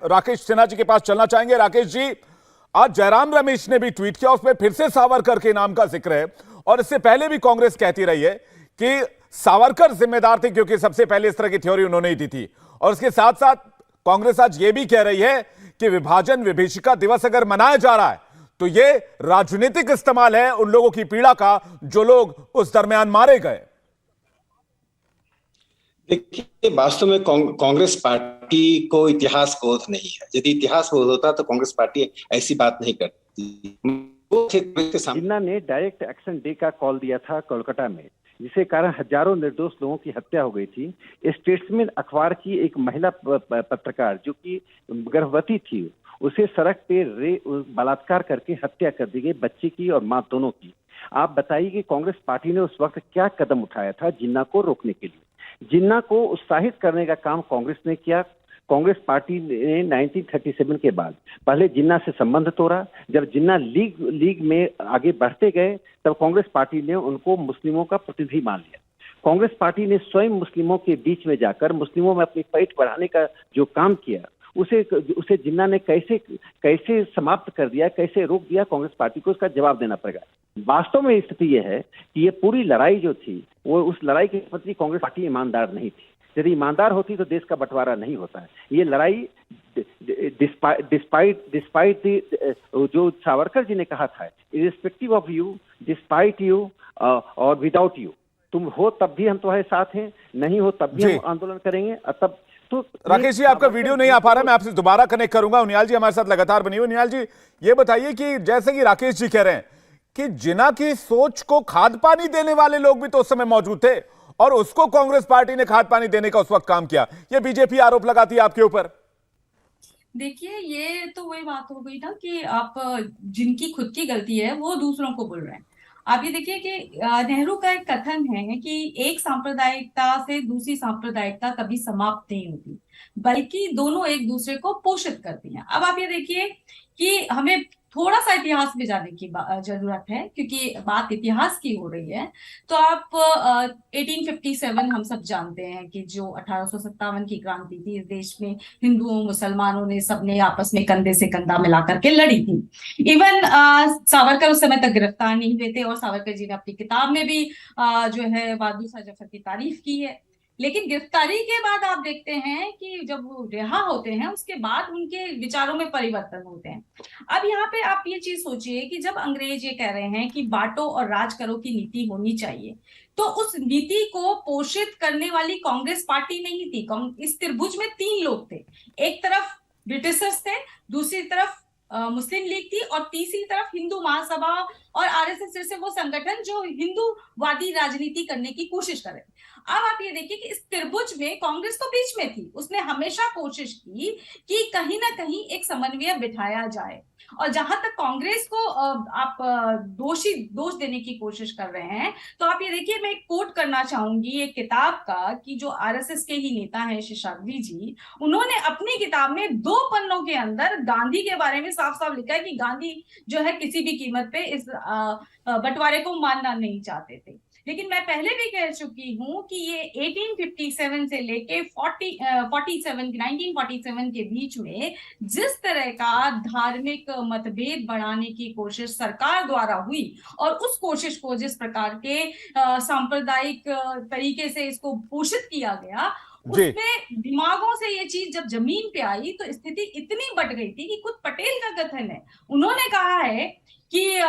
राकेश सिन्हा जी के पास चलना चाहेंगे। राकेश जी, आज जयराम रमेश ने भी ट्वीट किया, उसमें फिर से सावरकर के नाम का जिक्र है और इससे पहले भी कांग्रेस कहती रही है कि सावरकर जिम्मेदार थे क्योंकि सबसे पहले इस तरह की थ्योरी उन्होंने ही दी थी। और इसके साथ साथ कांग्रेस आज यह भी कह रही है कि विभाजन विभीषिका दिवस अगर मनाया जा रहा है तो यह राजनीतिक इस्तेमाल है उन लोगों की पीड़ा का जो लोग उस दरमियान मारे गए। देखिए, वास्तव में कांग्रेस पार्टी को इतिहास बोध नहीं है। यदि इतिहास बोध होता तो कांग्रेस पार्टी ऐसी बात नहीं करती। जिन्ना ने डायरेक्ट एक्शन डे का कॉल दिया था कोलकाता में, जिसके कारण हजारों निर्दोष लोगों की हत्या हो गई थी। स्टेट्समैन अखबार की एक महिला पत्रकार जो कि गर्भवती थी, उसे सड़क पे बलात्कार करके हत्या कर दी गई, बच्चे की और मां दोनों की। आप बताइए कि कांग्रेस पार्टी ने उस वक्त क्या कदम उठाया था जिन्ना को रोकने के लिए। जिन्ना को उत्साहित करने का काम कांग्रेस ने किया। कांग्रेस पार्टी ने 1937 के बाद पहले जिन्ना से संबंध तोड़ा। जब जिन्ना लीग में आगे बढ़ते गए तब कांग्रेस पार्टी ने उनको मुस्लिमों का प्रतिनिधि मान लिया। कांग्रेस पार्टी ने स्वयं मुस्लिमों के बीच में जाकर मुस्लिमों में अपनी पैठ बढ़ाने का जो काम किया, उसे जिन्ना ने कैसे समाप्त कर दिया, कैसे रोक दिया, कांग्रेस पार्टी को उसका जवाब देना पड़ेगा। वास्तव में स्थिति यह है कि ये पूरी लड़ाई जो थी वो उस लड़ाई के प्रति कांग्रेस पार्टी ईमानदार नहीं थी। यदि ईमानदार होती तो देश का बंटवारा नहीं होता है। ये लड़ाई डिस्पाइट जो सावरकर जी ने कहा था, irrespective of you, despite you और विदाउट यू, तुम हो तब भी हम तुम्हारे साथ हैं, नहीं हो तब भी हम आंदोलन करेंगे। तब तो राकेश जी, आपका वीडियो नहीं आ पा रहा, मैं आपसे दोबारा कनेक्ट करूंगा। उनियाल जी हमारे साथ लगातार बनी हुई। उनियाल जी, ये बताइए कि जैसे कि राकेश जी कह रहे हैं कि जिन्ना की सोच को खाद पानी देने वाले लोग भी तो उस समय मौजूद थे और उसको कांग्रेस पार्टी ने खाद पानी देने का उस वक्त काम किया, ये बीजेपी आरोप लगाती है आपके ऊपर। देखिए, ये तो वही बात हो गई ना कि आप जिनकी खुद की गलती है वो दूसरों को बोल रहे हैं। आप ये देखिए कि नेहरू का एक कथन है कि एक सांप्रदायिकता से दूसरी सांप्रदायिकता कभी समाप्त नहीं होती, बल्कि दोनों एक दूसरे को पोषित करती हैं। अब आप ये देखिए कि हमें थोड़ा सा इतिहास में जाने की जरूरत है, क्योंकि बात इतिहास की हो रही है। तो आप 1857 हम सब जानते हैं कि जो 1857 की क्रांति थी, इस देश में हिंदुओं मुसलमानों ने सबने आपस में कंधे से कंधा मिलाकर के लड़ी थी। इवन सावरकर उस समय तक गिरफ्तार नहीं हुए थे और सावरकर जी ने अपनी किताब में भी जो है बहादुर शाह जफर की तारीफ की है। लेकिन गिरफ्तारी के बाद आप देखते हैं कि जब वो रिहा होते हैं उसके बाद उनके विचारों में परिवर्तन होते हैं। अब यहाँ पे आप ये चीज सोचिए कि जब अंग्रेज ये कह रहे हैं कि बांटो और राज करो की नीति होनी चाहिए, तो उस नीति को पोषित करने वाली कांग्रेस पार्टी नहीं थी। इस त्रिभुज में तीन लोग थे, एक तरफ ब्रिटिशर्स थे, दूसरी तरफ मुस्लिम लीग थी और तीसरी तरफ हिंदू महासभा और आरएसएस जैसे वो संगठन जो हिंदूवादी राजनीति करने की कोशिश कर रहे थे। अब आप ये देखिए कि इस त्रिभुज में कांग्रेस तो बीच में थी। उसने हमेशा कोशिश की कि कहीं ना कहीं एक समन्वय बिठाया जाए। और जहां तक कांग्रेस को आप दोष देने की कोशिश कर रहे हैं, तो आप ये देखिए, मैं एक कोट करना चाहूंगी एक किताब का कि जो आरएसएस के ही नेता हैं शेषाद्री जी, उन्होंने अपनी किताब में 2 पन्नों के अंदर गांधी के बारे में साफ साफ लिखा है कि गांधी जो है किसी भी कीमत पे इस बंटवारे को मानना नहीं चाहते थे। लेकिन मैं पहले भी कह चुकी हूं कि ये 1857 से लेके 1947 के बीच में जिस तरह का धार्मिक मतभेद बढ़ाने की कोशिश सरकार द्वारा हुई और उस कोशिश को जिस प्रकार के सांप्रदायिक तरीके से इसको पोषित किया गया, उसमें दिमागों से ये चीज जब जमीन पे आई तो स्थिति इतनी बढ़ गई थी कि खुद पटेल का कथन है, उन्होंने कहा है कि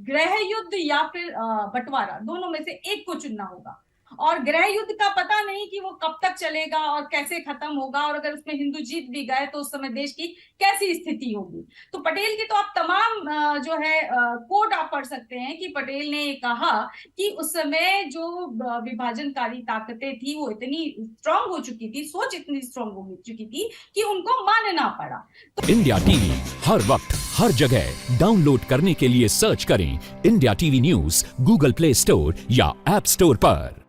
गृह युद्ध या फिर बंटवारा, दोनों में से एक को चुनना होगा। और गृह युद्ध का पता नहीं कि वो कब तक चलेगा और कैसे खत्म होगा, और अगर उसमें हिंदू जीत भी गए तो उस समय देश की कैसी स्थिति होगी। तो पटेल की तो आप तमाम जो है कोट आप पढ़ सकते हैं कि पटेल ने कहा कि उस समय जो विभाजनकारी ताकतें थी वो इतनी स्ट्रांग हो चुकी थी, सोच इतनी स्ट्रांग हो चुकी थी कि उनको मानना पड़ा। तो इंडिया टीवी हर वक्त हर जगह डाउनलोड करने के लिए सर्च करें India TV news Google play store या ऐप स्टोर पर।